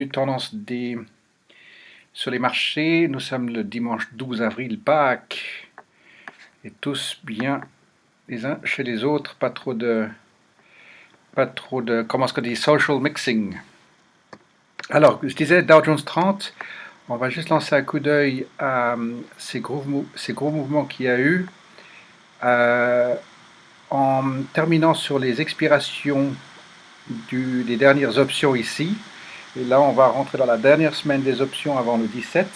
Une tendance sur les marchés. Nous sommes le dimanche 12 avril, Pâques, et tous bien les uns chez les autres, comment est-ce qu'on dit, social mixing. Alors, je disais Dow Jones 30, on va juste lancer un coup d'œil à ces gros mouvements qu'il y a eu, en terminant sur les expirations des dernières options ici. Et là, on va rentrer dans la dernière semaine des options avant le 17.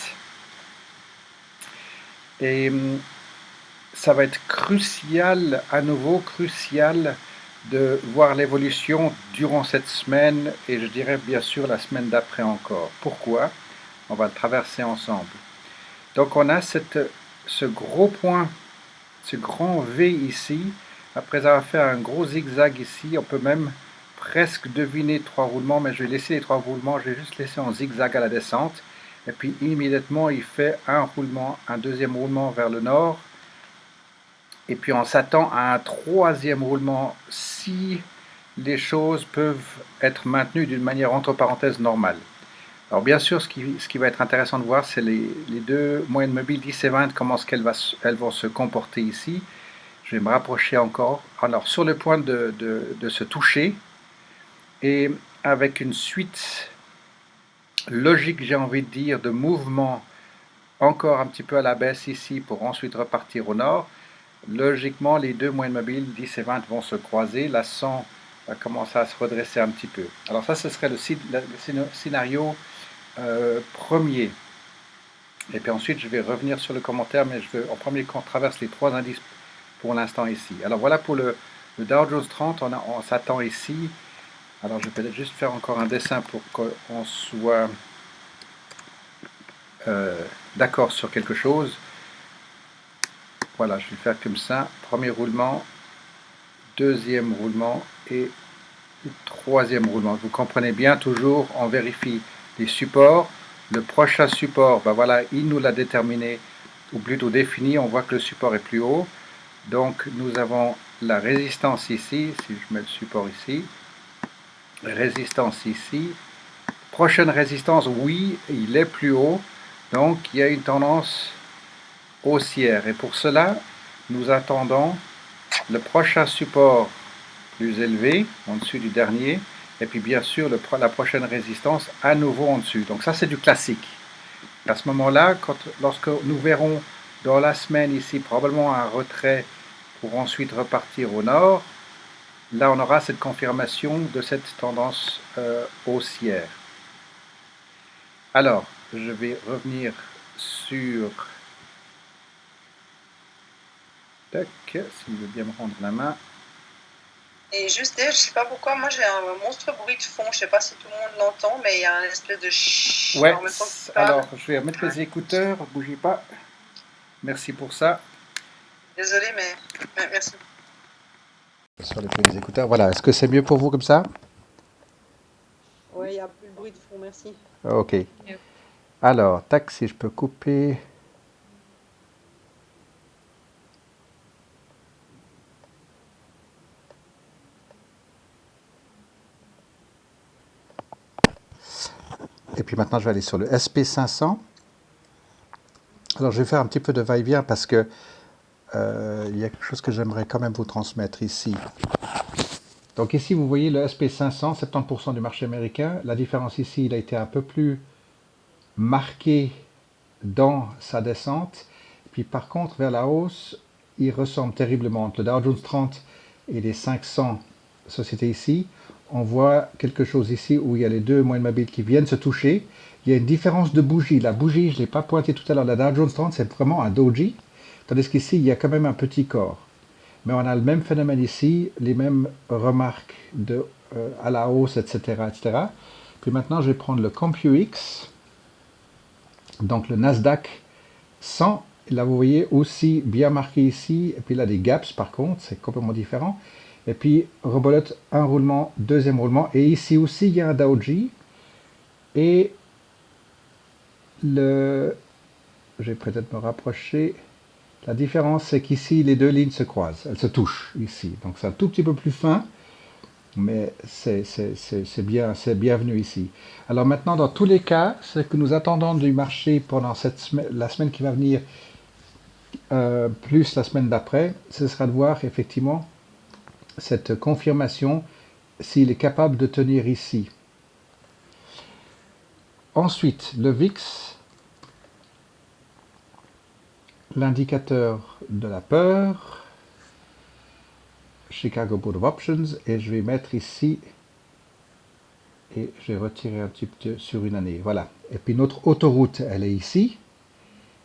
Et ça va être crucial, à nouveau crucial, de voir l'évolution durant cette semaine et je dirais bien sûr la semaine d'après encore. Pourquoi? On va le traverser ensemble. Donc on a ce gros point, ce grand V ici. Après avoir fait un gros zigzag ici, on peut même presque deviner trois roulements, mais je vais laisser les trois roulements, je vais juste laisser en zigzag à la descente. Et puis immédiatement, il fait un roulement, un deuxième roulement vers le nord. Et puis on s'attend à un troisième roulement si les choses peuvent être maintenues d'une manière entre parenthèses normale. Alors bien sûr, ce qui va être intéressant de voir, c'est les deux moyennes mobiles 10 et 20, comment elles vont se comporter ici. Je vais me rapprocher encore. Alors sur le point de se toucher, et avec une suite logique, j'ai envie de dire, de mouvements encore un petit peu à la baisse ici pour ensuite repartir au nord. Logiquement, les deux moyennes mobiles 10 et 20 vont se croiser. La 100 va commencer à se redresser un petit peu. Alors ça, ce serait le scénario premier. Et puis ensuite, je vais revenir sur le commentaire, mais je veux en premier qu'on traverse les trois indices pour l'instant ici. Alors voilà pour le Dow Jones 30, on s'attend ici. Alors je vais peut-être juste faire encore un dessin pour qu'on soit d'accord sur quelque chose. Voilà, je vais faire comme ça. Premier roulement, deuxième roulement et troisième roulement. Vous comprenez bien, toujours on vérifie les supports. Le prochain support, ben voilà, il nous l'a déterminé, ou plutôt défini. On voit que le support est plus haut. Donc nous avons la résistance ici, si je mets le support ici, résistance ici. Prochaine résistance, oui, il est plus haut. Donc il y a une tendance haussière. Et pour cela, nous attendons le prochain support plus élevé, en dessus du dernier, et puis bien sûr la prochaine résistance à nouveau en dessus. Donc ça c'est du classique. À ce moment-là, lorsque nous verrons dans la semaine ici probablement un retrait pour ensuite repartir au nord, là on aura cette confirmation de cette tendance haussière. Alors, je vais revenir sur... Tac, s'il veut bien me rendre la main. Et juste, je sais pas pourquoi, moi j'ai un monstre bruit de fond, je sais pas si tout le monde l'entend, mais il y a un espèce de chut Ouais, en même temps que tu alors parles. je vais mettre les écouteurs, bougez pas. Merci pour ça. Désolée, mais merci. Sur les écouteurs, voilà. Est-ce que c'est mieux pour vous comme ça? Ouais, il n'y a plus de bruit de fond, merci. Ok. Alors, tac, si je peux couper. Et puis maintenant, je vais aller sur le SP500. Alors, je vais faire un petit peu de va-et-vient parce que il y a quelque chose que j'aimerais quand même vous transmettre ici. Donc ici, vous voyez le SP500, 70% du marché américain. La différence ici, il a été un peu plus marqué dans sa descente. Puis par contre, vers la hausse, il ressemble terriblement entre le Dow Jones 30 et les 500 sociétés ici. On voit quelque chose ici où il y a les deux moyennes mobiles qui viennent se toucher. Il y a une différence de bougie. La bougie, je ne l'ai pas pointé tout à l'heure, la Dow Jones 30, c'est vraiment un doji. Tandis qu'ici, il y a quand même un petit corps. Mais on a le même phénomène ici, les mêmes remarques à la hausse, etc., etc. Puis maintenant, je vais prendre le CompuX, donc le Nasdaq 100. Là, vous voyez aussi bien marqué ici. Et puis là, des gaps, par contre, c'est complètement différent. Et puis, rebolote, un roulement, deuxième roulement. Et ici aussi, il y a un Doji. Et je vais peut-être me rapprocher. La différence, c'est qu'ici, les deux lignes se croisent. Elles se touchent ici. Donc, c'est un tout petit peu plus fin. mais c'est bien, c'est bienvenu ici. Alors maintenant, dans tous les cas, ce que nous attendons du marché pendant la semaine qui va venir, plus la semaine d'après, ce sera de voir effectivement cette confirmation s'il est capable de tenir ici. Ensuite, le VIX, l'indicateur de la peur, Chicago Board of Options, et je vais mettre ici, et je vais retirer un petit peu sur une année. Voilà. Et puis notre autoroute, elle est ici.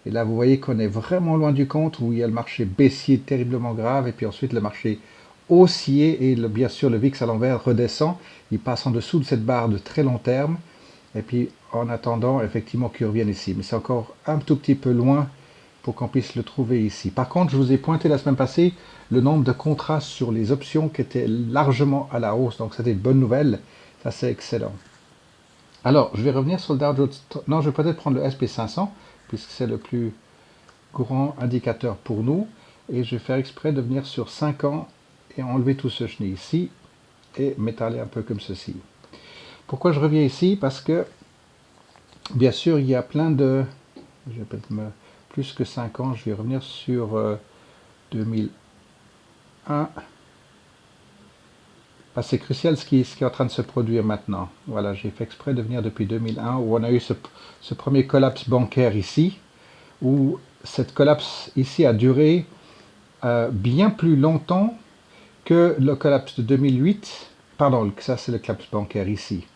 Et là, vous voyez qu'on est vraiment loin du compte où il y a le marché baissier terriblement grave, et puis ensuite le marché haussier, et bien sûr le VIX à l'envers redescend. Il passe en dessous de cette barre de très long terme. Et puis en attendant, effectivement, qu'il revienne ici. Mais c'est encore un tout petit peu loin pour qu'on puisse le trouver ici. Par contre, je vous ai pointé la semaine passée le nombre de contrats sur les options qui étaient largement à la hausse. Donc c'était une bonne nouvelle. Ça, c'est excellent. Alors, je vais revenir sur le Dow Jones. Non, je vais peut-être prendre le SP500, puisque c'est le plus grand indicateur pour nous. Et je vais faire exprès de venir sur 5 ans et enlever tout ce chenille ici et m'étaler un peu comme ceci. Pourquoi je reviens ici? Parce que, bien sûr, il y a plein de... Je vais peut-être plus que 5 ans, je vais revenir sur 2001. C'est crucial ce qui est en train de se produire maintenant. Voilà, j'ai fait exprès de venir depuis 2001, où on a eu ce premier collapse bancaire ici, où cette collapse ici a duré bien plus longtemps que le collapse de 2008. Pardon, ça c'est le collapse bancaire ici.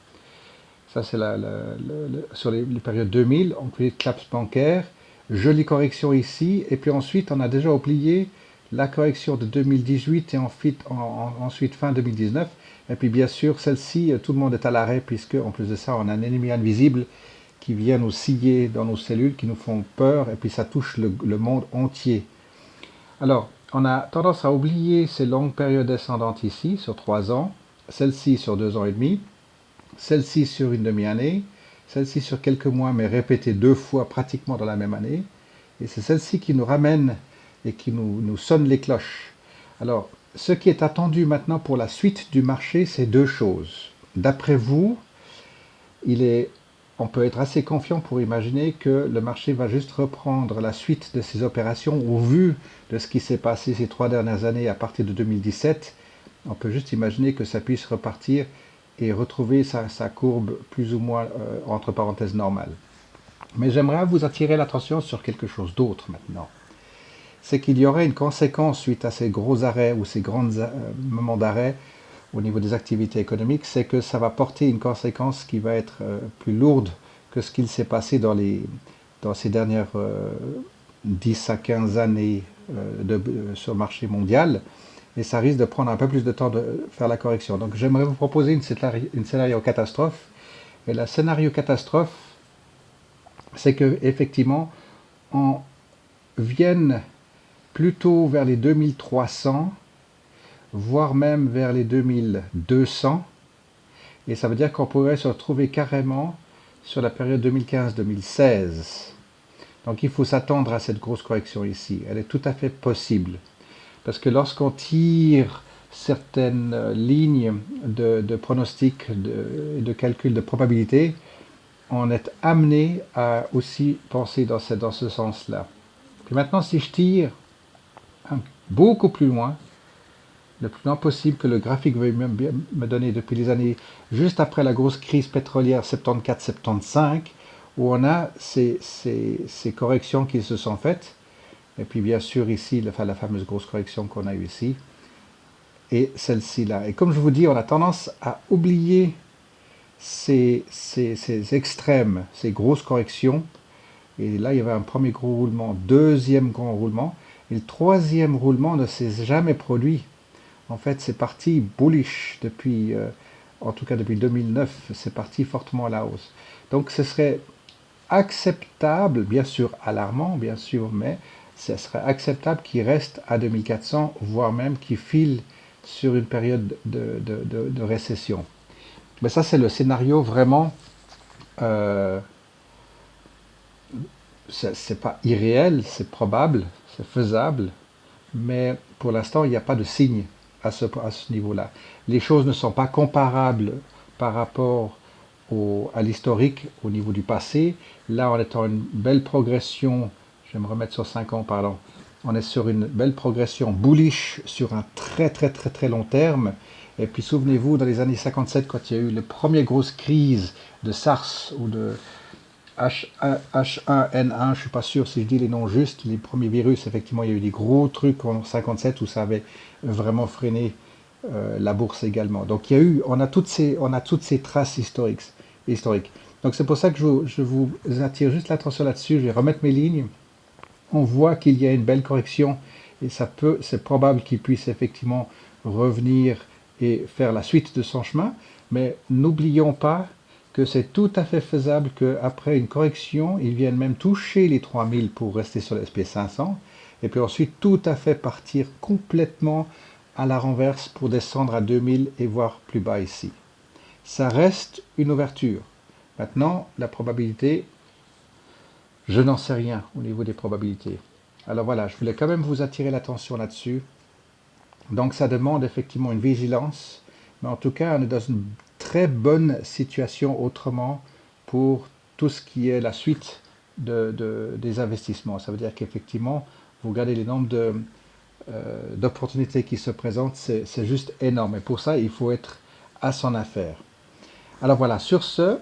Ça c'est sur les périodes 2000, on fait le collapse bancaire, jolie correction ici, et puis ensuite on a déjà oublié la correction de 2018 et ensuite fin 2019. Et puis bien sûr, celle-ci, tout le monde est à l'arrêt, puisque en plus de ça, on a un ennemi invisible qui vient nous scier dans nos cellules, qui nous font peur, et puis ça touche le monde entier. Alors, on a tendance à oublier ces longues périodes descendantes ici, sur 3 ans, celle-ci sur 2 ans et demi, celle-ci sur une demi-année, celle-ci sur quelques mois, mais répétée 2 fois pratiquement dans la même année. Et c'est celle-ci qui nous ramène et qui nous sonne les cloches. Alors, ce qui est attendu maintenant pour la suite du marché, c'est 2 choses. D'après vous, on peut être assez confiant pour imaginer que le marché va juste reprendre la suite de ses opérations au vu de ce qui s'est passé ces 3 dernières années à partir de 2017. On peut juste imaginer que ça puisse repartir et retrouver sa courbe plus ou moins entre parenthèses normale. Mais j'aimerais vous attirer l'attention sur quelque chose d'autre maintenant. C'est qu'il y aurait une conséquence suite à ces gros arrêts ou ces grands moments d'arrêt au niveau des activités économiques, c'est que ça va porter une conséquence qui va être plus lourde que ce qu'il s'est passé dans ces dernières 10 à 15 années sur le marché mondial. Et ça risque de prendre un peu plus de temps de faire la correction. Donc j'aimerais vous proposer une scénario catastrophe. Et le scénario catastrophe, c'est que effectivement, on vienne plutôt vers les 2300, voire même vers les 2200. Et ça veut dire qu'on pourrait se retrouver carrément sur la période 2015-2016. Donc il faut s'attendre à cette grosse correction ici. Elle est tout à fait possible. Parce que lorsqu'on tire certaines lignes de pronostic, de calcul de probabilité, on est amené à aussi penser dans ce sens-là. Puis maintenant, si je tire beaucoup plus loin, le plus loin possible que le graphique veuille me donner depuis les années juste après la grosse crise pétrolière 74-75, où on a ces corrections qui se sont faites, et puis bien sûr ici, la fameuse grosse correction qu'on a eue ici, et celle-ci là. Et comme je vous dis, on a tendance à oublier ces extrêmes, ces grosses corrections. Et là, il y avait un premier gros roulement, deuxième grand roulement, et le troisième roulement ne s'est jamais produit. En fait, c'est parti bullish depuis, en tout cas depuis 2009, c'est parti fortement à la hausse. Donc ce serait acceptable, bien sûr alarmant, bien sûr, mais ce serait acceptable qu'il reste à 2400, voire même qu'il file sur une période de récession. Mais ça, c'est le scénario vraiment... c'est pas irréel, c'est probable, c'est faisable, mais pour l'instant, il n'y a pas de signe à ce niveau-là. Les choses ne sont pas comparables par rapport à l'historique au niveau du passé. Là, on est en une belle progression, je vais me remettre sur 5 ans, pardon. On est sur une belle progression bullish sur un très très très très long terme. Et puis souvenez-vous, dans les années 57, quand il y a eu les premières grosses crises de SARS ou de H1N1, je ne suis pas sûr si je dis les noms justes, les premiers virus, effectivement, il y a eu des gros trucs en 57 où ça avait vraiment freiné la bourse également. Donc on a toutes ces traces historiques. Donc c'est pour ça que je vous attire juste l'attention là-dessus. Je vais remettre mes lignes. On voit qu'il y a une belle correction et c'est probable qu'il puisse effectivement revenir et faire la suite de son chemin. Mais n'oublions pas que c'est tout à fait faisable qu'après une correction, ils viennent même toucher les 3000 pour rester sur le SP500 et puis ensuite tout à fait partir complètement à la renverse pour descendre à 2000 et voir plus bas ici. Ça reste une ouverture. Maintenant, la probabilité, je n'en sais rien au niveau des probabilités. Alors voilà, je voulais quand même vous attirer l'attention là-dessus. Donc ça demande effectivement une vigilance, mais en tout cas, on est dans une très bonne situation autrement pour tout ce qui est la suite des investissements. Ça veut dire qu'effectivement, vous regardez les nombres d'opportunités qui se présentent, c'est juste énorme. Et pour ça, il faut être à son affaire. Alors voilà, sur ce,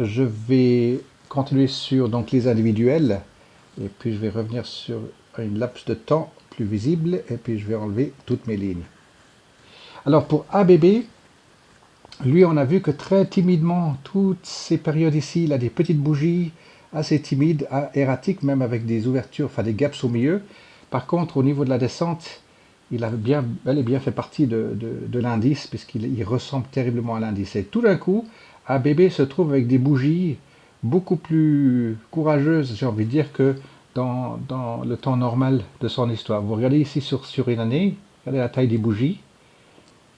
je vais continuer sur donc, les individuels, et puis je vais revenir sur une laps de temps plus visible, et puis je vais enlever toutes mes lignes. Alors pour ABB, lui on a vu que très timidement, toutes ces périodes ici, il a des petites bougies assez timides, erratiques, même avec des ouvertures, enfin des gaps au milieu. Par contre, au niveau de la descente, il a bel et bien fait partie de l'indice, puisqu'il ressemble terriblement à l'indice. Et tout d'un coup, ABB se trouve avec des bougies beaucoup plus courageuses, j'ai envie de dire, que dans le temps normal de son histoire. Vous regardez ici sur une année, regardez la taille des bougies,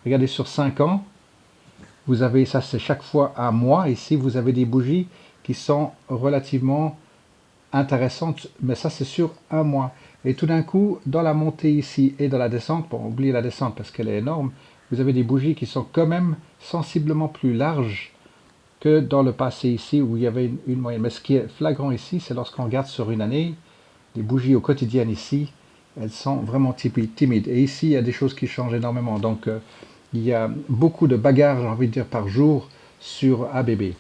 regardez sur 5 ans, vous avez, ça c'est chaque fois un mois, ici vous avez des bougies qui sont relativement intéressantes, mais ça c'est sur un mois. Et tout d'un coup, dans la montée ici et dans la descente, bon, oubliez la descente parce qu'elle est énorme, vous avez des bougies qui sont quand même sensiblement plus larges que dans le passé ici où il y avait une moyenne. Mais ce qui est flagrant ici, c'est lorsqu'on regarde sur une année, les bougies au quotidien ici, elles sont vraiment timides. Et ici, il y a des choses qui changent énormément. Donc, il y a beaucoup de bagarres, j'ai envie de dire, par jour sur ABB.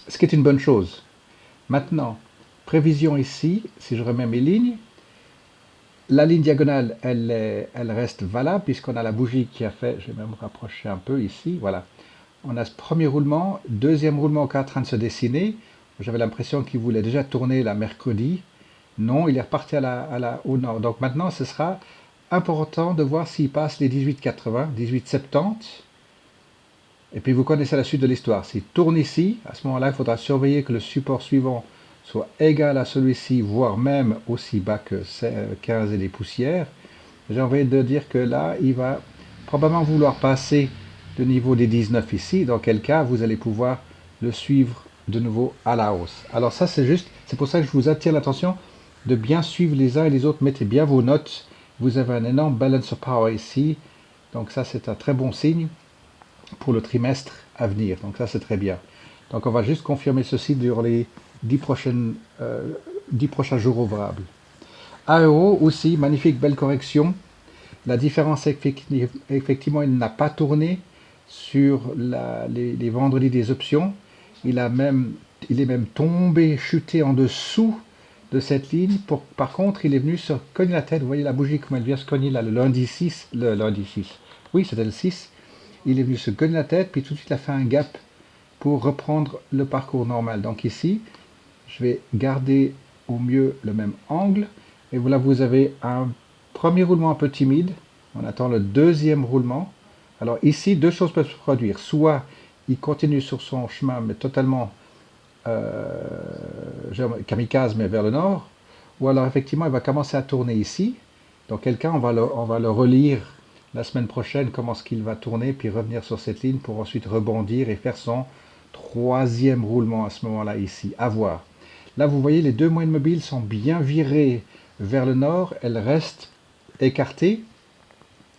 Ce qui est une bonne chose. Maintenant, prévision ici, si je remets mes lignes, la ligne diagonale, elle reste valable puisqu'on a la bougie qui a fait, je vais même rapprocher un peu ici, voilà. On a ce premier roulement, deuxième roulement qui est en train de se dessiner. J'avais l'impression qu'il voulait déjà tourner la mercredi. Non, il est reparti au nord. Donc maintenant, ce sera important de voir s'il passe les 18,80, 18,70. Et puis vous connaissez la suite de l'histoire. S'il tourne ici, à ce moment-là, il faudra surveiller que le support suivant soit égal à celui-ci, voire même aussi bas que 15 et des poussières. J'ai envie de dire que là, il va probablement vouloir passer le niveau des 19 ici, dans quel cas vous allez pouvoir le suivre de nouveau à la hausse. Alors ça c'est pour ça que je vous attire l'attention de bien suivre les uns et les autres, mettez bien vos notes, vous avez un énorme balance of power ici, donc ça c'est un très bon signe pour le trimestre à venir, donc ça c'est très bien. Donc on va juste confirmer ceci durant les 10 prochains jours ouvrables. AEO aussi, magnifique belle correction. La différence, effectivement, il n'a pas tourné sur les vendredis des options. Il est même tombé, chuté en dessous de cette ligne. Par contre, il est venu se cogner la tête. Vous voyez la bougie comme elle vient se cogner là, le lundi 6. Oui, c'était le 6. Il est venu se cogner la tête, puis tout de suite, il a fait un gap pour reprendre le parcours normal. Donc ici, je vais garder au mieux le même angle. Et voilà, vous avez un premier roulement un peu timide. On attend le deuxième roulement. Alors ici, deux choses peuvent se produire. Soit il continue sur son chemin, mais totalement kamikaze, mais vers le nord. Ou alors effectivement, il va commencer à tourner ici. Dans quel cas, on va le relire la semaine prochaine, comment est-ce qu'il va tourner, puis revenir sur cette ligne pour ensuite rebondir et faire son troisième roulement à ce moment-là ici. À voir. Là, vous voyez, les deux moyennes mobiles sont bien virées vers le nord. Elles restent écartées.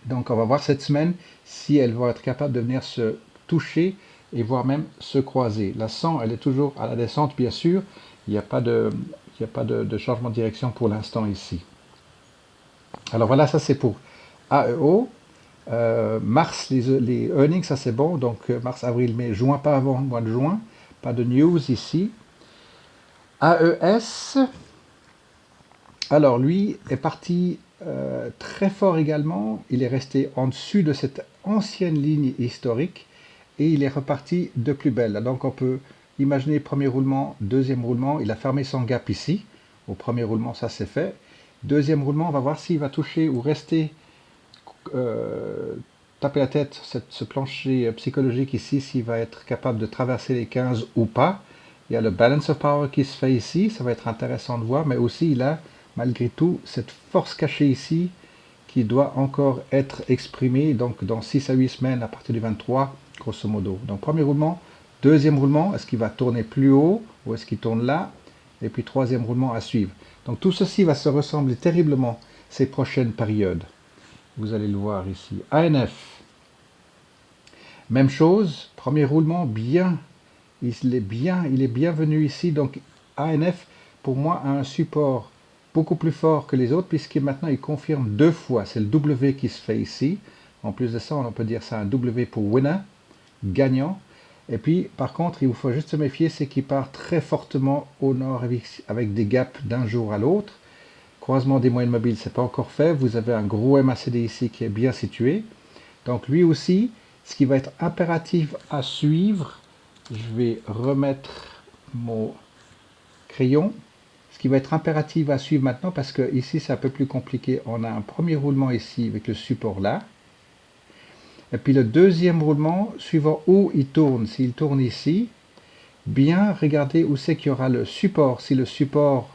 Donc on va voir cette semaine si elles vont être capables de venir se toucher et voire même se croiser. La 100, elle est toujours à la descente, bien sûr. Il n'y a pas de changement de direction pour l'instant ici. Alors voilà, ça c'est pour AEO. Mars, les earnings, ça c'est bon. Donc mars, avril, mai, juin, pas avant le mois de juin. Pas de news ici. AES, alors lui est parti très fort également. Il est resté en dessus de cette ancienne ligne historique et il est reparti de plus belle. Donc on peut imaginer premier roulement, deuxième roulement. Il a fermé son gap ici. Au premier roulement, ça c'est fait. Deuxième roulement, on va voir s'il va toucher ou rester taper la tête, ce plancher psychologique ici, s'il va être capable de traverser les 15 ou pas. Il y a le balance of power qui se fait ici, ça va être intéressant de voir, mais aussi il a malgré tout cette force cachée ici qui doit encore être exprimée donc dans 6 à 8 semaines à partir du 23, grosso modo. Donc premier roulement, deuxième roulement, est-ce qu'il va tourner plus haut ou est-ce qu'il tourne là? Et puis troisième roulement à suivre. Donc tout ceci va se ressembler terriblement ces prochaines périodes. Vous allez le voir ici. ANF, même chose, premier roulement, bien, il est bienvenu ici. Donc ANF, pour moi, a un support beaucoup plus fort que les autres, puisque maintenant il confirme deux fois. C'est le W qui se fait ici. En plus de ça, on peut dire ça un W pour winner, gagnant. Et puis, par contre, il vous faut juste se méfier, c'est qu'il part très fortement au nord avec des gaps d'un jour à l'autre. Croisement des moyennes mobiles, c'est pas encore fait. Vous avez un gros MACD ici qui est bien situé. Donc lui aussi, ce qui va être impératif à suivre, je vais remettre mon crayon. Ce qui va être impératif à suivre maintenant, parce que ici c'est un peu plus compliqué. On a un premier roulement ici avec le support là. Et puis le deuxième roulement, suivant où il tourne. S'il tourne ici, bien regarder où c'est qu'il y aura le support. Si le support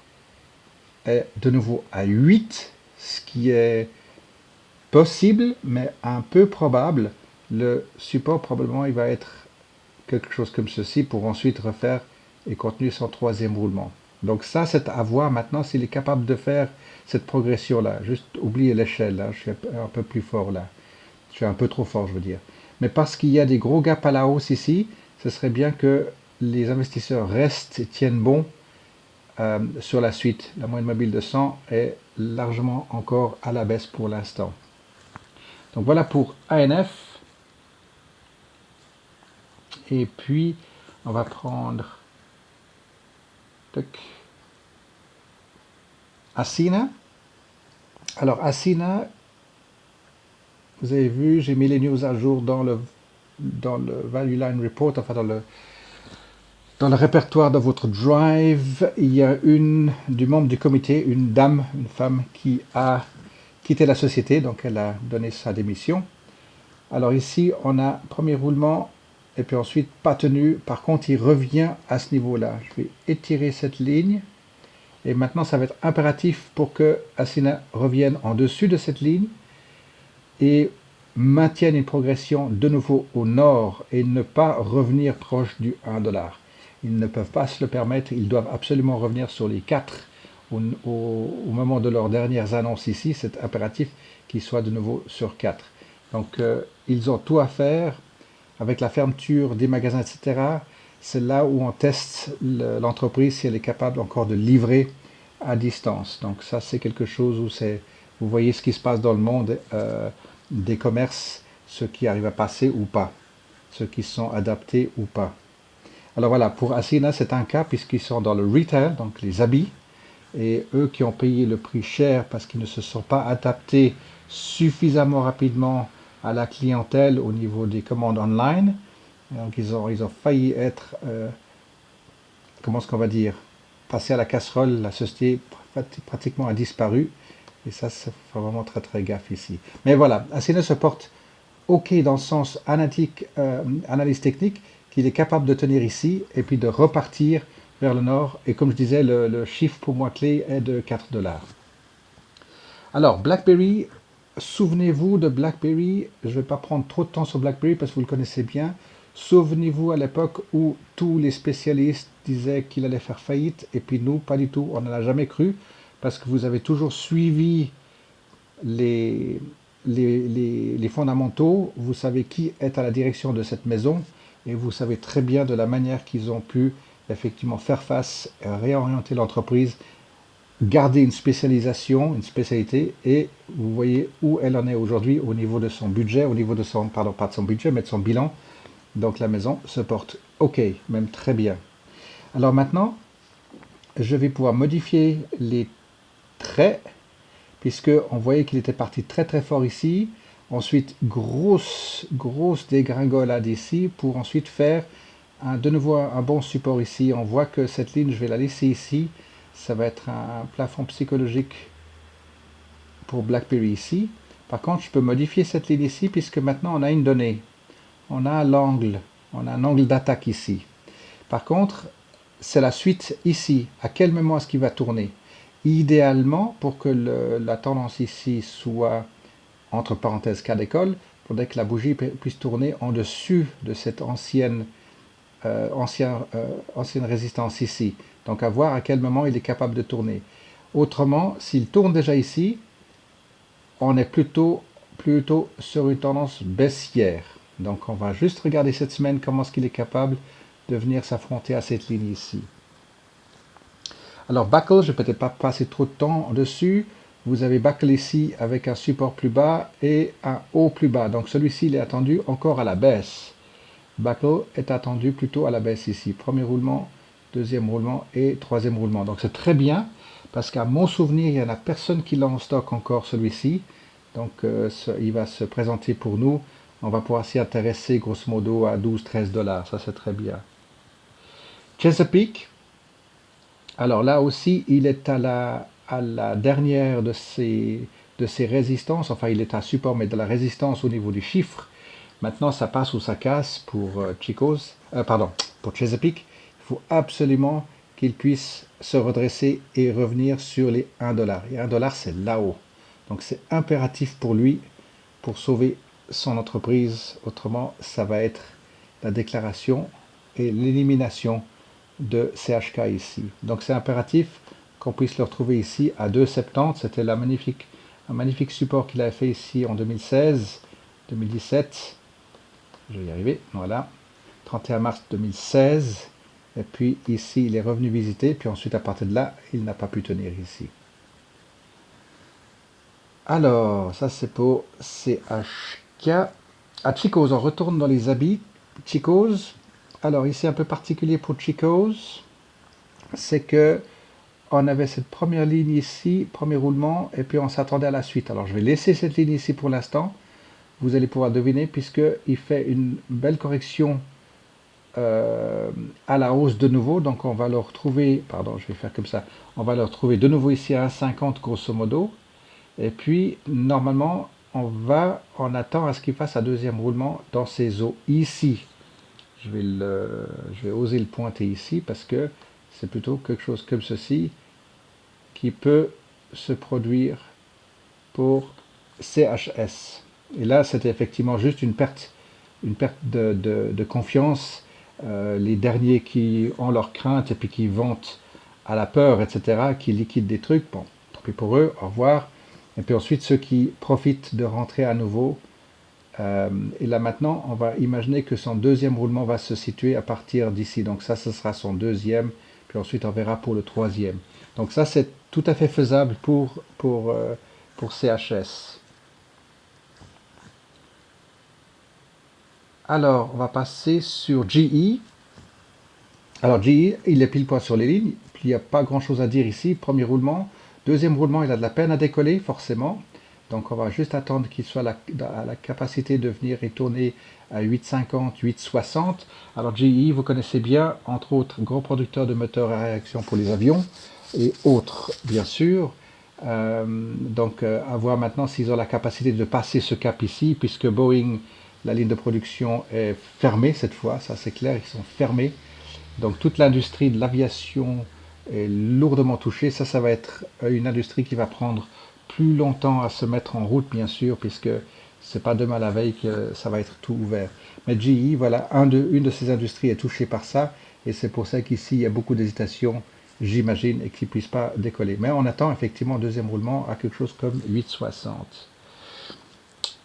est de nouveau à 8, ce qui est possible, mais un peu probable, le support probablement il va être quelque chose comme ceci pour ensuite refaire et continuer son troisième roulement. Donc ça, c'est à voir maintenant s'il est capable de faire cette progression-là. Juste oubliez l'échelle, là, je suis un peu plus fort là. Je suis un peu trop fort, je veux dire. Mais parce qu'il y a des gros gaps à la hausse ici, ce serait bien que les investisseurs restent et tiennent bon sur la suite. La moyenne mobile de 100 est largement encore à la baisse pour l'instant. Donc voilà pour ANF. Et puis, on va prendre Asina. Alors, Asina, vous avez vu, j'ai mis les news à jour dans le Value Line Report, enfin dans le répertoire de votre Drive. Il y a une du membre du comité, une dame, une femme qui a quitté la société, donc elle a donné sa démission. Alors ici, on a premier roulement, et puis ensuite pas tenu. Par contre, il revient à ce niveau-là. Je vais étirer cette ligne. Et maintenant, ça va être impératif pour que Asina revienne en dessus de cette ligne et maintienne une progression de nouveau au nord et ne pas revenir proche du 1 dollar. Ils ne peuvent pas se le permettre. Ils doivent absolument revenir sur les 4 au moment de leurs dernières annonces ici. C'est impératif qu'ils soient de nouveau sur 4. Donc, ils ont tout à faire avec la fermeture des magasins, etc. C'est là où on teste l'entreprise si elle est capable encore de livrer à distance. Donc ça, c'est quelque chose où vous voyez ce qui se passe dans le monde des commerces, ceux qui arrivent à passer ou pas, ceux qui sont adaptés ou pas. Alors voilà, pour Asina, c'est un cas puisqu'ils sont dans le retail, donc les habits, et eux qui ont payé le prix cher parce qu'ils ne se sont pas adaptés suffisamment rapidement à la clientèle au niveau des commandes online. Donc ils ont failli être, comment est-ce qu'on va dire, passer à la casserole. La société pratiquement a disparu. Et ça fait vraiment très très gaffe ici. Mais voilà, Asina se porte OK dans le sens analyse technique, qu'il est capable de tenir ici et puis de repartir vers le nord. Et comme je disais, le chiffre pour moi clé est de 4 dollars. Alors, BlackBerry, souvenez-vous de BlackBerry. Je ne vais pas prendre trop de temps sur BlackBerry parce que vous le connaissez bien. Souvenez-vous à l'époque où tous les spécialistes disaient qu'il allait faire faillite et puis nous, pas du tout. On n'en a jamais cru parce que vous avez toujours suivi les les fondamentaux, vous savez qui est à la direction de cette maison et vous savez très bien de la manière qu'ils ont pu effectivement faire face, réorienter l'entreprise, garder une spécialisation, une spécialité, et vous voyez où elle en est aujourd'hui au niveau de son budget, au niveau de son, pardon, pas de son budget, mais de son bilan. Donc la maison se porte OK, même très bien. Alors maintenant, je vais pouvoir modifier les traits, puisque on voyait qu'il était parti très très fort ici. Ensuite, grosse dégringolade ici, pour ensuite faire de nouveau un bon support ici. On voit que cette ligne, je vais la laisser ici. Ça va être un plafond psychologique pour BlackBerry ici. Par contre, je peux modifier cette ligne ici, puisque maintenant on a une donnée. On a l'angle, on a un angle d'attaque ici. Par contre, c'est la suite ici. À quel moment est-ce qu'il va tourner? Idéalement, pour que la tendance ici soit, entre parenthèses, cas d'école, il faudrait que la bougie puisse tourner en dessus de cette ancienne résistance ici. Donc à voir à quel moment il est capable de tourner. Autrement, s'il tourne déjà ici, on est plutôt sur une tendance baissière. Donc on va juste regarder cette semaine comment est-ce qu'il est capable de venir s'affronter à cette ligne ici. Alors Buckle, je ne vais peut-être pas passer trop de temps dessus. Vous avez Buckle ici avec un support plus bas et un haut plus bas. Donc celui-ci il est attendu encore à la baisse. Buckle est attendu plutôt à la baisse ici. Premier roulement, deuxième roulement et troisième roulement. Donc c'est très bien parce qu'à mon souvenir, il n'y en a personne qui l'a en stock encore celui-ci. Donc il va se présenter pour nous. On va pouvoir s'y intéresser grosso modo à 12-13 $. Ça c'est très bien. Chesapeake. Alors là aussi, il est à la dernière de ses résistances. Enfin, il est à support, mais de la résistance au niveau du chiffre. Maintenant, ça passe ou ça casse pour pour Chesapeake. Il faut absolument qu'il puisse se redresser et revenir sur les 1 $. Et 1 $, c'est là-haut. Donc c'est impératif pour lui, pour sauver son entreprise. Autrement, ça va être la déclaration et l'élimination de CHK ici. Donc c'est impératif qu'on puisse le retrouver ici à 2,70. C'était un magnifique support qu'il avait fait ici en 2016, 2017. Je vais y arriver, voilà. 31 mars 2016. Et puis ici, il est revenu visiter. Puis ensuite, à partir de là, il n'a pas pu tenir ici. Alors, ça c'est pour CHK. À Chico's, on retourne dans les habits. Chico's. Alors ici, un peu particulier pour Chico's, c'est que on avait cette première ligne ici, premier roulement, et puis on s'attendait à la suite. Alors je vais laisser cette ligne ici pour l'instant. Vous allez pouvoir deviner puisqu'il fait une belle correction à la hausse de nouveau. Donc on va le retrouver, pardon, je vais faire comme ça, on va le retrouver de nouveau ici à 1,50 grosso modo. Et puis normalement, on attend à ce qu'il fasse un deuxième roulement dans ces eaux ici. Je vais oser le pointer ici parce que c'est plutôt quelque chose comme ceci qui peut se produire pour CHS. Et là, c'était effectivement juste une perte de confiance. Les derniers qui ont leurs craintes et puis qui vantent à la peur, etc., qui liquident des trucs, bon, tant pis pour eux, au revoir. Et puis ensuite, ceux qui profitent de rentrer à nouveau. Et là maintenant, on va imaginer que son deuxième roulement va se situer à partir d'ici. Donc ça, ce sera son deuxième. Puis ensuite, on verra pour le troisième. Donc ça, c'est tout à fait faisable pour CHS. Alors, on va passer sur GE. Alors GE, il est pile poil sur les lignes. Il n'y a pas grand-chose à dire ici. Premier roulement. Deuxième roulement, il a de la peine à décoller, forcément. Donc on va juste attendre qu'il soit à la capacité de venir et tourner à 8,50, 8,60. Alors GE, vous connaissez bien, entre autres, gros producteur de moteurs à réaction pour les avions et autres, bien sûr. Donc à voir maintenant s'ils ont la capacité de passer ce cap ici, puisque Boeing, la ligne de production est fermée cette fois, ça c'est clair, ils sont fermés. Donc toute l'industrie de l'aviation est lourdement touchée. Ça va être une industrie qui va prendre plus longtemps à se mettre en route, bien sûr, puisque c'est pas demain la veille que ça va être tout ouvert. Mais GE, voilà, une de ces industries est touchée par ça, et c'est pour ça qu'ici il y a beaucoup d'hésitation, j'imagine, et qu'ils ne puissent pas décoller. Mais on attend effectivement un deuxième roulement à quelque chose comme 8,60.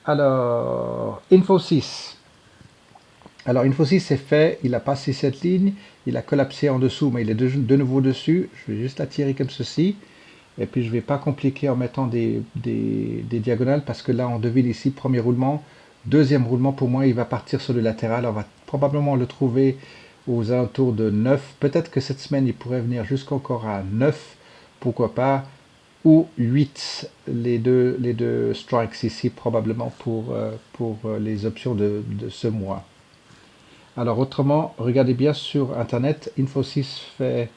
Alors, Infosys. Alors, Infosys, c'est fait. Il a passé cette ligne. Il a collapsé en dessous, mais il est de nouveau dessus. Je vais juste l'attirer comme ceci. Et puis, je ne vais pas compliquer en mettant des diagonales parce que là, on devine ici, premier roulement. Deuxième roulement, pour moi, il va partir sur le latéral. On va probablement le trouver aux alentours de 9. Peut-être que cette semaine, il pourrait venir jusqu'encore à 9. Pourquoi pas? Ou 8, les deux strikes ici, probablement pour les options de ce mois. Alors autrement, regardez bien sur Internet, Infosys fait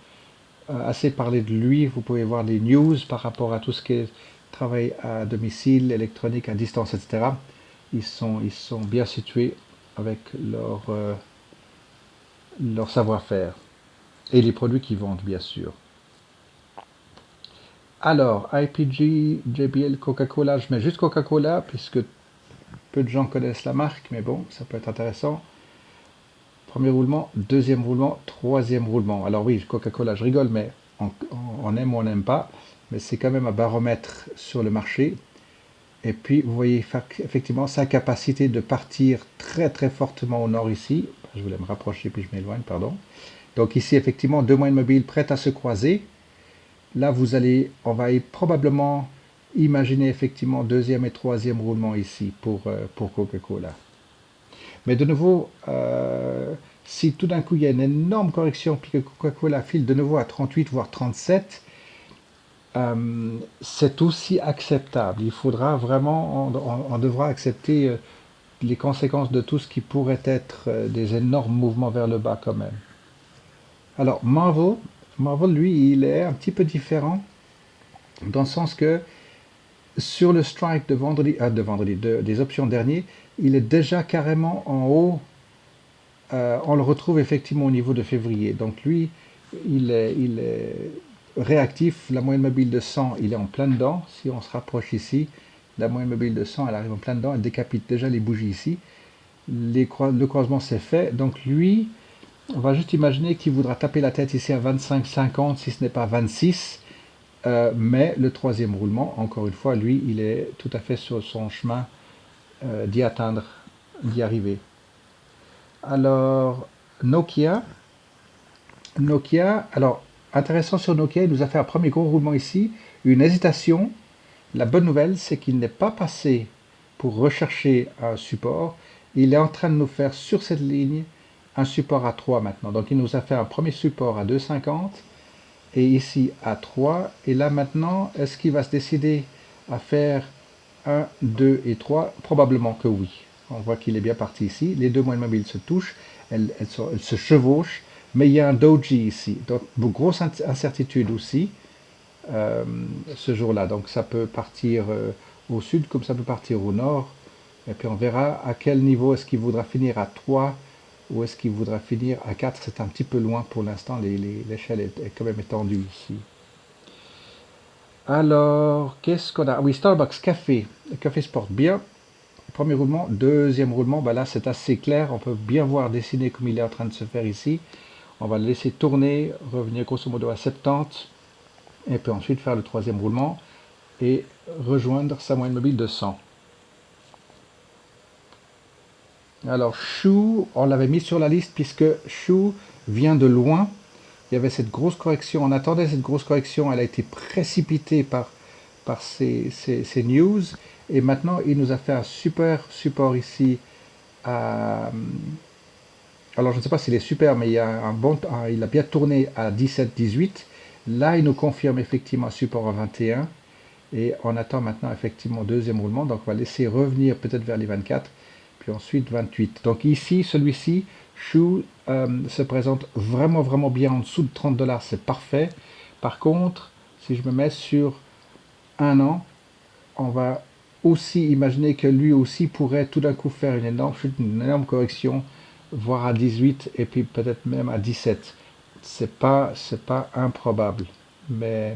assez parler de lui. Vous pouvez voir les news par rapport à tout ce qui est travail à domicile, électronique, à distance, etc. Ils sont bien situés avec leur savoir-faire. Et les produits qu'ils vendent, bien sûr. Alors, IPG, JBL, Coca-Cola, je mets juste Coca-Cola, puisque peu de gens connaissent la marque, mais bon, ça peut être intéressant. Premier roulement, deuxième roulement, troisième roulement. Alors oui, Coca-Cola, je rigole, mais on aime ou on n'aime pas. Mais c'est quand même un baromètre sur le marché. Et puis, vous voyez effectivement sa capacité de partir très très fortement au nord ici. Je voulais me rapprocher, puis je m'éloigne, pardon. Donc ici, effectivement, deux moyennes mobiles prêtes à se croiser. Là, on va probablement imaginer effectivement deuxième et troisième roulement ici pour Coca-Cola. Mais de nouveau, si tout d'un coup il y a une énorme correction, puis que Coca-Cola file de nouveau à 38 voire 37, c'est aussi acceptable. Il faudra vraiment, on devra accepter les conséquences de tout ce qui pourrait être des énormes mouvements vers le bas quand même. Alors Marvel, lui, il est un petit peu différent dans le sens que sur le strike des options derniers, il est déjà carrément en haut. On le retrouve effectivement au niveau de février. Donc lui, il est réactif. La moyenne mobile de 100, il est en plein dedans. Si on se rapproche ici, la moyenne mobile de 100, elle arrive en plein dedans. Elle décapite déjà les bougies ici. Le croisement s'est fait. Donc lui, on va juste imaginer qu'il voudra taper la tête ici à 25,50 si ce n'est pas 26. Mais le troisième roulement, encore une fois, lui, il est tout à fait sur son chemin d'y atteindre, d'y arriver. Alors, Nokia, alors intéressant sur Nokia, il nous a fait un premier gros roulement ici, une hésitation. La bonne nouvelle, c'est qu'il n'est pas passé pour rechercher un support. Il est en train de nous faire sur cette ligne un support à 3 maintenant. Donc il nous a fait un premier support à 2,50 et ici à 3. Et là maintenant, est-ce qu'il va se décider à faire 1, 2 et 3? Probablement que oui. On voit qu'il est bien parti ici. Les deux moyennes mobiles se touchent, elles se chevauchent, mais il y a un doji ici. Donc, grosse incertitude aussi ce jour-là. Donc, ça peut partir au sud comme ça peut partir au nord. Et puis, on verra à quel niveau est-ce qu'il voudra finir à 3 ou est-ce qu'il voudra finir à 4. C'est un petit peu loin pour l'instant. L'échelle est quand même étendue ici. Alors, qu'est-ce qu'on a? Oui, Starbucks, café. Le café se porte bien. Premier roulement, deuxième roulement, bah là c'est assez clair, on peut bien voir dessiner comme il est en train de se faire ici. On va le laisser tourner, revenir grosso modo à 70, et puis ensuite faire le troisième roulement et rejoindre sa moyenne mobile de 100. Alors Chou, on l'avait mis sur la liste puisque Chou vient de loin. Il y avait cette grosse correction, on attendait cette grosse correction, elle a été précipitée par ces news. Et maintenant, il nous a fait un super support ici. Alors, je ne sais pas s'il est super, mais il, y a il a bien tourné à 17-18. Là, il nous confirme effectivement un support à 21. Et on attend maintenant effectivement deuxième roulement. Donc, on va laisser revenir peut-être vers les 24. Puis ensuite 28. Donc ici, celui-ci, Chou, se présente vraiment, vraiment bien en dessous de 30 $. C'est parfait. Par contre, si je me mets sur un an, on va aussi imaginer que lui aussi pourrait tout d'un coup faire une énorme chute, une énorme correction, voire à 18 et puis peut-être même à 17. C'est pas improbable, mais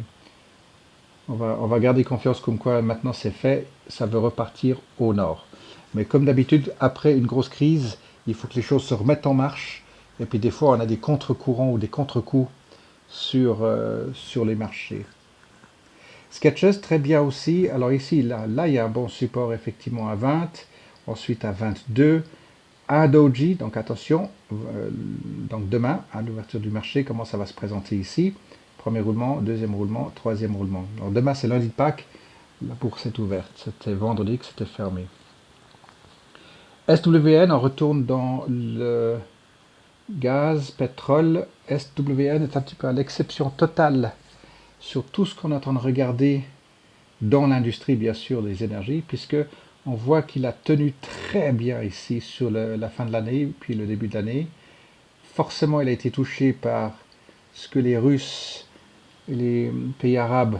on va garder confiance comme quoi maintenant c'est fait, ça veut repartir au nord. Mais comme d'habitude, après une grosse crise, il faut que les choses se remettent en marche. Et puis des fois, on a des contre-courants ou des contre-coups sur les marchés. Sketches, très bien aussi. Alors ici, là, il y a un bon support effectivement à 20, ensuite à 22, un doji, donc attention, donc demain, à l'ouverture du marché, comment ça va se présenter ici. Premier roulement, deuxième roulement, troisième roulement. Alors demain, c'est lundi de Pâques, la bourse est ouverte. C'était vendredi que c'était fermé. SWN, on retourne dans le gaz, pétrole. SWN est un petit peu à l'exception totale sur tout ce qu'on est en train de regarder dans l'industrie, bien sûr, des énergies, puisque on voit qu'il a tenu très bien ici sur la fin de l'année, puis le début de l'année. Forcément, il a été touché par ce que les Russes et les pays arabes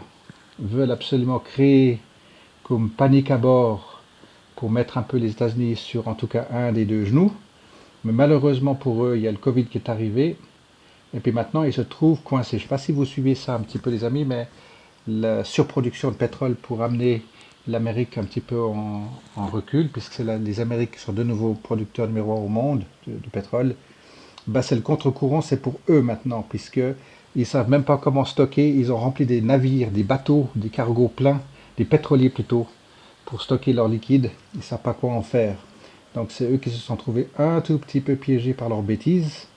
veulent absolument créer comme panique à bord pour mettre un peu les États-Unis sur en tout cas un des deux genoux. Mais malheureusement pour eux, il y a le Covid qui est arrivé. Et puis maintenant, ils se trouvent coincés. Je ne sais pas si vous suivez ça un petit peu, les amis, mais la surproduction de pétrole pour amener l'Amérique un petit peu en recul, puisque c'est les Amériques qui sont de nouveau producteurs numéro un au monde de pétrole, bah c'est le contre-courant, c'est pour eux maintenant, puisque ils savent même pas comment stocker. Ils ont rempli des navires, des bateaux, des cargos pleins, des pétroliers plutôt, pour stocker leur liquide. Ils savent pas quoi en faire. Donc c'est eux qui se sont trouvés un tout petit peu piégés par leurs bêtises.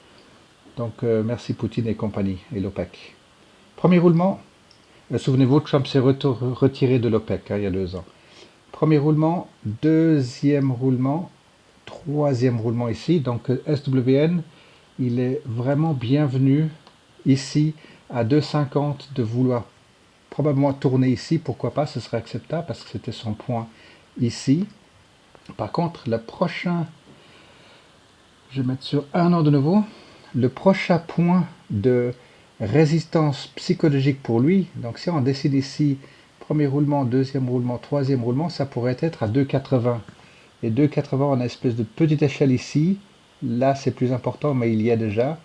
Donc merci Poutine et compagnie et l'OPEC. Premier roulement. Souvenez-vous, Trump s'est retiré de l'OPEC il y a 2 ans. Premier roulement, deuxième roulement, troisième roulement ici. Donc SWN, il est vraiment bienvenu ici à 2,50 de vouloir probablement tourner ici. Pourquoi pas, ce serait acceptable parce que c'était son point ici. Par contre, le prochain, je vais mettre sur 1 an de nouveau, le prochain point de résistance psychologique pour lui, donc si on décide ici, premier roulement, deuxième roulement, troisième roulement, ça pourrait être à 2,80. Et 2,80, on a une espèce de petite échelle ici. Là, c'est plus important, mais il y a déjà.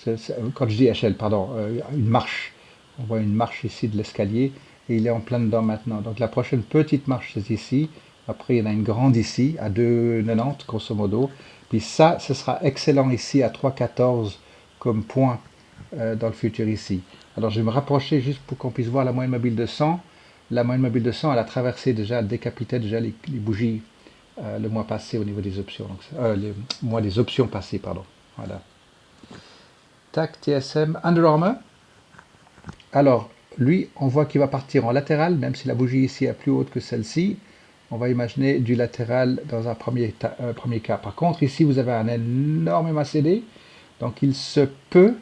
Quand je dis échelle, pardon, une marche. On voit une marche ici de l'escalier et il est en plein dedans maintenant. Donc la prochaine petite marche, c'est ici. Après, il y en a une grande ici, à 2,90 grosso modo. Puis ça, ce sera excellent ici à 3,14 comme point dans le futur ici. Alors je vais me rapprocher juste pour qu'on puisse voir la moyenne mobile de 100. La moyenne mobile de 100, elle a traversé déjà, elle décapitait déjà les bougies le mois passé au niveau des options. Donc, le mois des options passées, pardon. Voilà. Tac, TSM, Under Armour. Alors, lui, on voit qu'il va partir en latéral, même si la bougie ici est plus haute que celle-ci. On va imaginer du latéral dans un premier cas. Par contre, ici, vous avez un énorme MACD. Donc, il se peut,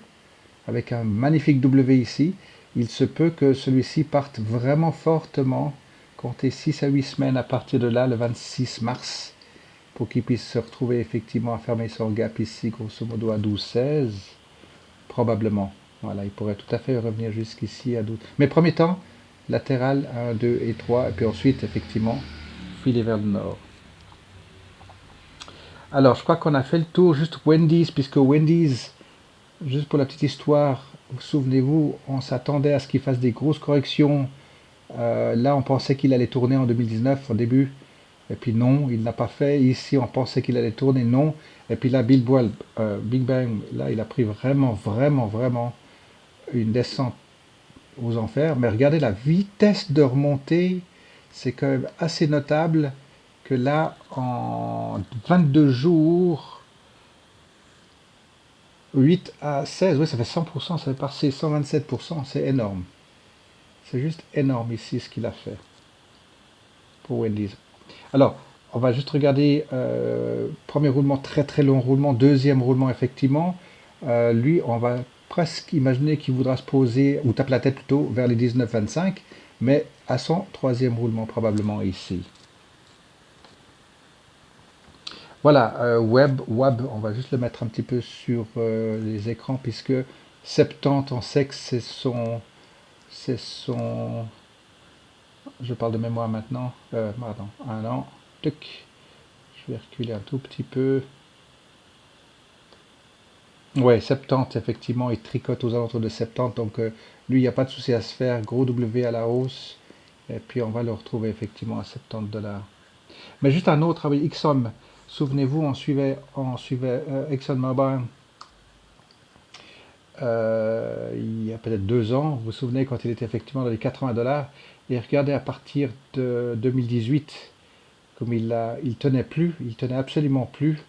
avec un magnifique W ici, il se peut que celui-ci parte vraiment fortement, compter 6 à 8 semaines à partir de là, le 26 mars, pour qu'il puisse se retrouver effectivement à fermer son gap ici, grosso modo à 12,16, probablement. Voilà, il pourrait tout à fait revenir jusqu'ici à 12. Mais premier temps, latéral 1, 2 et 3, et puis ensuite, effectivement, filer vers le nord. Alors, je crois qu'on a fait le tour, juste Wendy's, puisque Wendy's, juste pour la petite histoire, vous souvenez-vous, on s'attendait à ce qu'il fasse des grosses corrections. Là, on pensait qu'il allait tourner en 2019 au début. Et puis non, il n'a pas fait. Ici, on pensait qu'il allait tourner, non. Et puis là, Big Bang, là, il a pris vraiment, vraiment, vraiment une descente aux enfers. Mais regardez la vitesse de remontée, c'est quand même assez notable que là, en 22 jours, 8 à 16, oui, ça fait 100%, ça fait passer 127%, c'est énorme. C'est juste énorme ici ce qu'il a fait pour Wendy's. Alors, on va juste regarder premier roulement, très très long roulement, deuxième roulement effectivement. Lui, on va presque imaginer qu'il voudra se poser, ou tape la tête plutôt, vers les 19,25, mais à son troisième roulement probablement ici. Voilà, Web, on va juste le mettre un petit peu sur les écrans, puisque 70, on sait que c'est son, je parle de mémoire maintenant, pardon, un an, tuc, je vais reculer un tout petit peu. Ouais, 70, effectivement, il tricote aux alentours de 70, donc lui, il n'y a pas de souci à se faire, gros W à la hausse, et puis on va le retrouver effectivement à 70 $. Mais juste un autre, ah oui, Exxon, souvenez-vous, on suivait ExxonMobil il y a peut-être 2 ans. Vous vous souvenez quand il était effectivement dans les $80. Et regardez à partir de 2018, comme il tenait plus, il tenait absolument plus.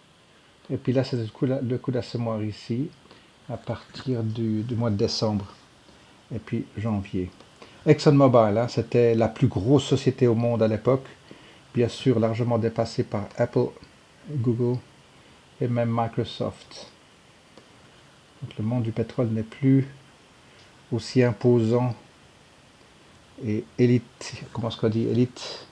Et puis là, c'est le coup d'assommoir ici, à partir du mois de décembre. Et puis janvier. ExxonMobil, hein, c'était la plus grosse société au monde à l'époque. Bien sûr, largement dépassée par Apple, Google et même Microsoft. Donc, le monde du pétrole n'est plus aussi imposant et élite. Comment est-ce qu'on dit élite?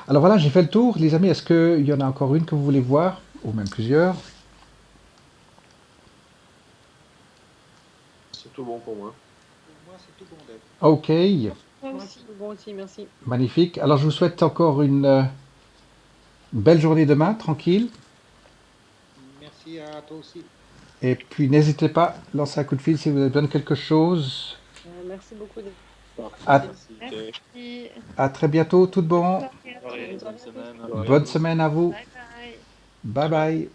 Alors voilà, j'ai fait le tour. Les amis, est-ce qu'il y en a encore une que vous voulez voir? Ou même plusieurs? C'est tout bon pour moi. Pour moi, c'est tout bon d'être. Ok, Moi Moi aussi. c'est tout bon aussi, merci. magnifique. Alors je vous souhaite encore une belle journée demain, tranquille. Merci à toi aussi. Et puis n'hésitez pas, lancez un coup de fil si vous avez besoin de quelque chose. Merci beaucoup. À, Parfait. Merci. à très bientôt, tout de bon. Bonne soirée à tous. Bonne Bonne soirée à tous. semaine. Bonne semaine à vous. Bye bye. Bye bye.